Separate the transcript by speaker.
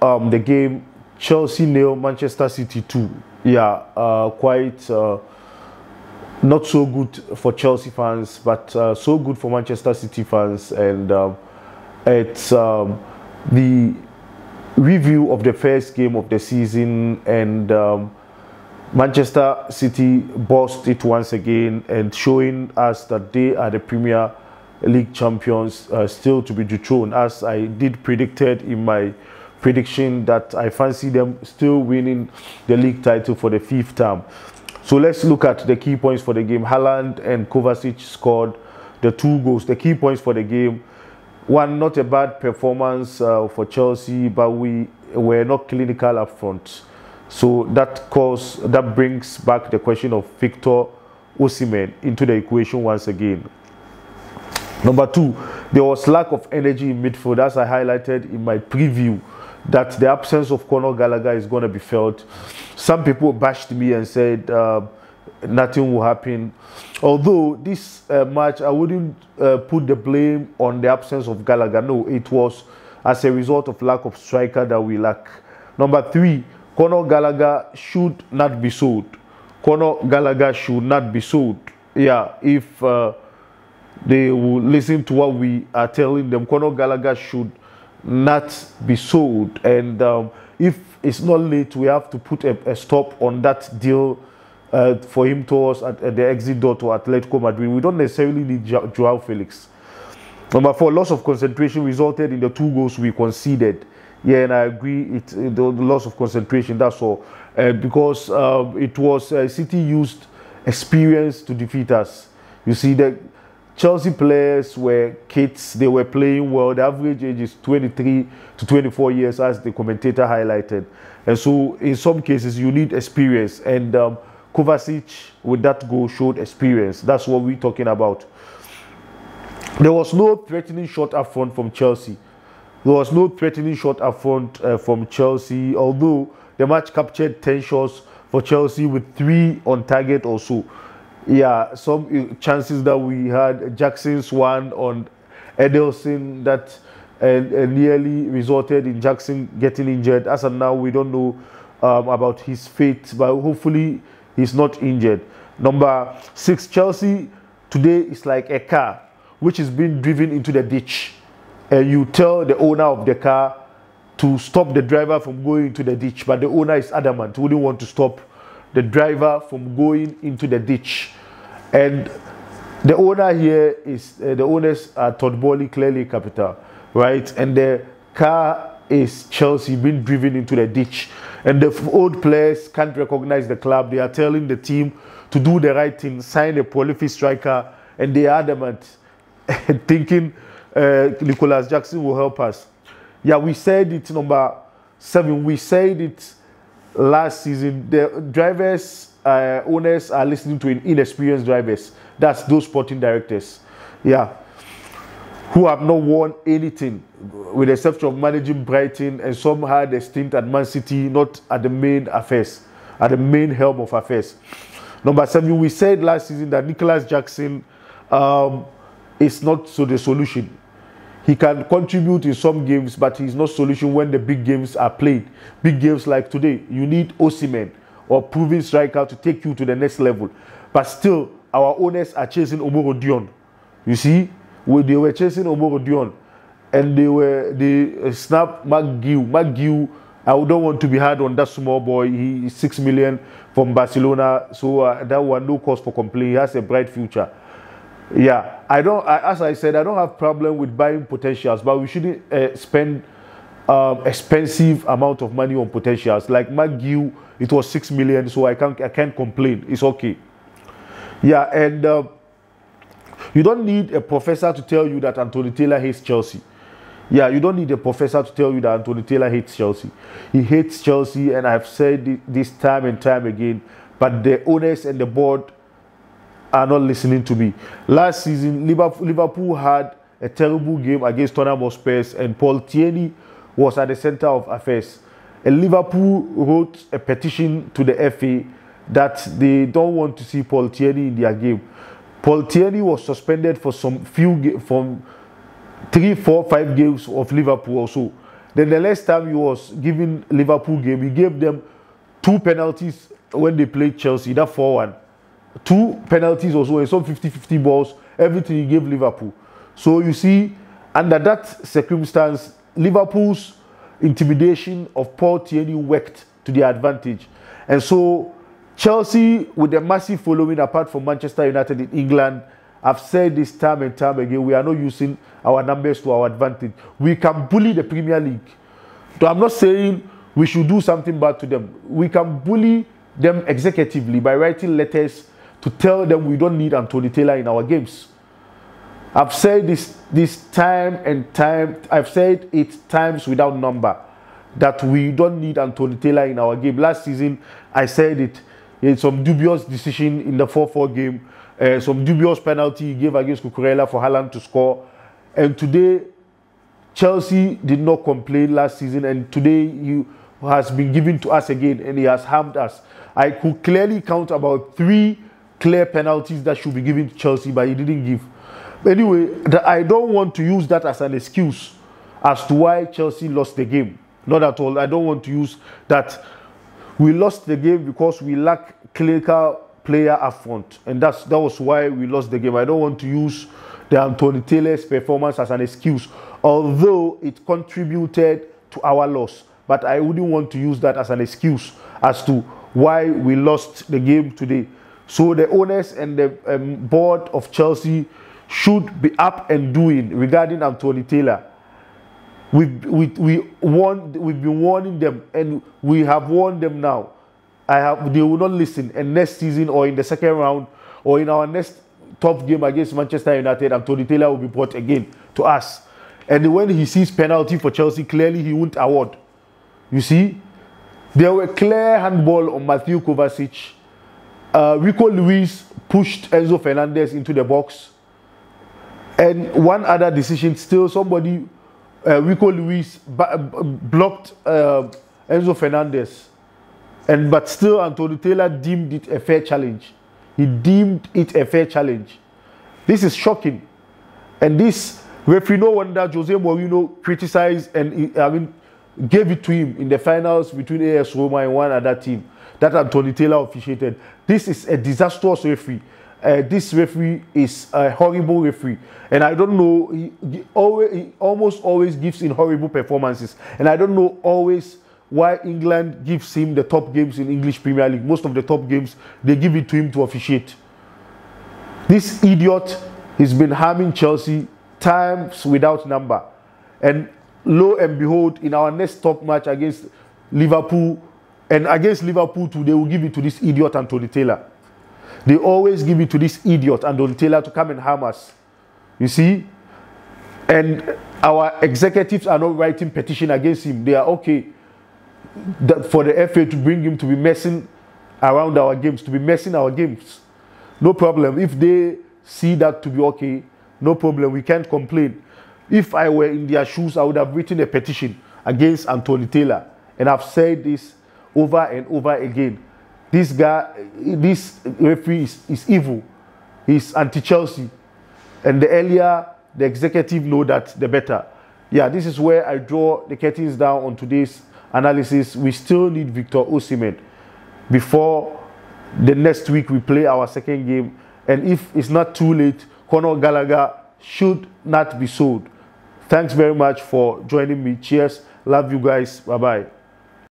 Speaker 1: the game, Chelsea 0, Manchester City 2. Yeah, quite not so good for Chelsea fans, but so good for Manchester City fans. And it's the review of the first game of the season, and Manchester City bossed it once again and showing us that they are the Premier League champions, still to be dethroned, as I did predicted in my prediction that I fancy them still winning the league title for the 5th time. So let's look at the key points for the game. Haaland and Kovacic scored the 2 goals. The key points for the game: one, not a bad performance for Chelsea, but we were not clinical up front. So that brings back the question of Victor Osimhen into the equation once again. Number 2, there was lack of energy in midfield, as I highlighted in my preview, that the absence of Conor Gallagher is going to be felt. Some people bashed me and said nothing will happen. Although this match, I wouldn't put the blame on the absence of Gallagher. No, it was as a result of lack of striker that we lack. Number 3, Conor Gallagher should not be sold. Conor Gallagher should not be sold. Yeah, if they will listen to what we are telling them, Conor Gallagher should not be sold. And if it's not late, we have to put a stop on that deal for him towards at the exit door to Atletico Madrid. We don't necessarily need Joao Felix. Number 4, loss of concentration resulted in the 2 goals we conceded. Yeah, and I agree, the loss of concentration, that's all. Because it was City used experience to defeat us. You see, the Chelsea players were kids, they were playing well. The average age is 23 to 24 years, as the commentator highlighted. And so, in some cases, you need experience. And Kovacic, with that goal, showed experience. That's what we're talking about. There was no threatening shot up front from Chelsea. There was no threatening shot up front from Chelsea, although the match captured 10 shots for Chelsea with 3 on target or so. Yeah, some chances that we had. Jackson's one on Edelson that nearly resulted in Jackson getting injured. As of now, we don't know about his fate, but hopefully he's not injured. Number 6, Chelsea today is like a car which is being driven into the ditch. And you tell the owner of the car to stop the driver from going into the ditch, but the owner is adamant, wouldn't want to stop the driver from going into the ditch. And the owner here is, the owners are Todd Boehly, clearly capital, right? And the car is Chelsea being driven into the ditch. And the old players can't recognize the club. They are telling the team to do the right thing, sign a prolific striker, and they are adamant, thinking Nicholas Jackson will help us. Yeah, we said it, number 7. We said it last season. The drivers, owners are listening to inexperienced drivers. That's those sporting directors. Yeah, who have not won anything, with the exception of managing Brighton, and some had a stint at Man City, not at the main affairs, at the main helm of affairs. Number 7, we said last season that Nicholas Jackson is not the solution. He can contribute in some games, but he's not solution when the big games are played. Big games like today, you need Osimhen or proven striker to take you to the next level. But still, our owners are chasing Omoro Dion. You see, they were chasing Omoro Dion, and they snapped McGill. McGill, I don't want to be hard on that small boy. He is 6 million from Barcelona, so that one no cause for complaint. He has a bright future. Yeah, as I said, I don't have problem with buying potentials, but we shouldn't spend expensive amount of money on potentials. Like McGill, it was 6 million, so I can't complain. It's okay. Yeah, and you don't need a professor to tell you that Anthony Taylor hates Chelsea. Yeah, you don't need a professor to tell you that Anthony Taylor hates Chelsea. He hates Chelsea, and I've said this time and time again, but the owners and the board are not listening to me. Last season, Liverpool had a terrible game against Tottenham Hotspur, and Paul Tierney was at the center of affairs. And Liverpool wrote a petition to the FA that they don't want to see Paul Tierney in their game. Paul Tierney was suspended for from 3, 4, 5 games of Liverpool also. Then the next time he was giving Liverpool game, he gave them 2 penalties when they played Chelsea, that 4-1. 2 penalties also, and some 50-50 balls, everything he gave Liverpool. So you see, under that circumstance, Liverpool's intimidation of Paul Tierney worked to their advantage. And so Chelsea, with a massive following apart from Manchester United in England, I've said this time and time again, we are not using our numbers to our advantage. We can bully the Premier League. So I'm not saying we should do something bad to them. We can bully them executively by writing letters to tell them we don't need Anthony Taylor in our games. I've said this time and time. I've said it times without number that we don't need Anthony Taylor in our game. Last season, I said it. It's some dubious decision in the 4-4 game. Some dubious penalty he gave against Cucurella for Haaland to score. And today, Chelsea did not complain last season. And today, he has been given to us again. And he has harmed us. I could clearly count about 3 clear penalties that should be given to Chelsea, but he didn't give. Anyway, I don't want to use that as an excuse as to why Chelsea lost the game. Not at all. I don't want to use that. We lost the game because we lack clinical player up front, and that was why we lost the game. I don't want to use the Anthony Taylor's performance as an excuse, although it contributed to our loss. But I wouldn't want to use that as an excuse as to why we lost the game today. So the owners and the board of Chelsea should be up and doing regarding Anthony Taylor. We've been warning them, and we have warned them now. They will not listen. And next season, or in the second round, or in our next top game against Manchester United, Anthony Taylor will be brought again to us. And when he sees penalty for Chelsea, clearly he won't award. You see, there were clear handball on Matthew Kovacic. Rico Lewis pushed Enzo Fernandez into the box. And one other decision, still somebody, Rico Lewis blocked Enzo Fernandez. But still Anthony Taylor deemed it a fair challenge. He deemed it a fair challenge. This is shocking. And this referee, no wonder Jose Mourinho criticized and gave it to him in the finals between AS Roma and one other team that Anthony Taylor officiated. This is a disastrous referee. This referee is a horrible referee, and I don't know. He almost always gives in horrible performances, and I don't know always why England gives him the top games in English Premier League. Most of the top games they give it to him to officiate. This idiot has been harming Chelsea times without number, and lo and behold, in our next top match against Liverpool, and against Liverpool too, they will give it to this idiot Anthony Taylor. They always give it to this idiot Anthony Taylor to come and harm us. You see? And our executives are not writing petition against him. They are okay for the FA to bring him to be messing around our games, to be messing our games. No problem. If they see that to be okay, no problem. We can't complain. If I were in their shoes, I would have written a petition against Anthony Taylor. And I've said this over and over again. This guy, this referee is evil. He's anti-Chelsea. And the earlier the executive know that, the better. Yeah, this is where I draw the curtains down on today's analysis. We still need Victor Osimhen before the next week we play our second game. And if it's not too late, Conor Gallagher should not be sold. Thanks very much for joining me. Cheers. Love you guys. Bye-bye.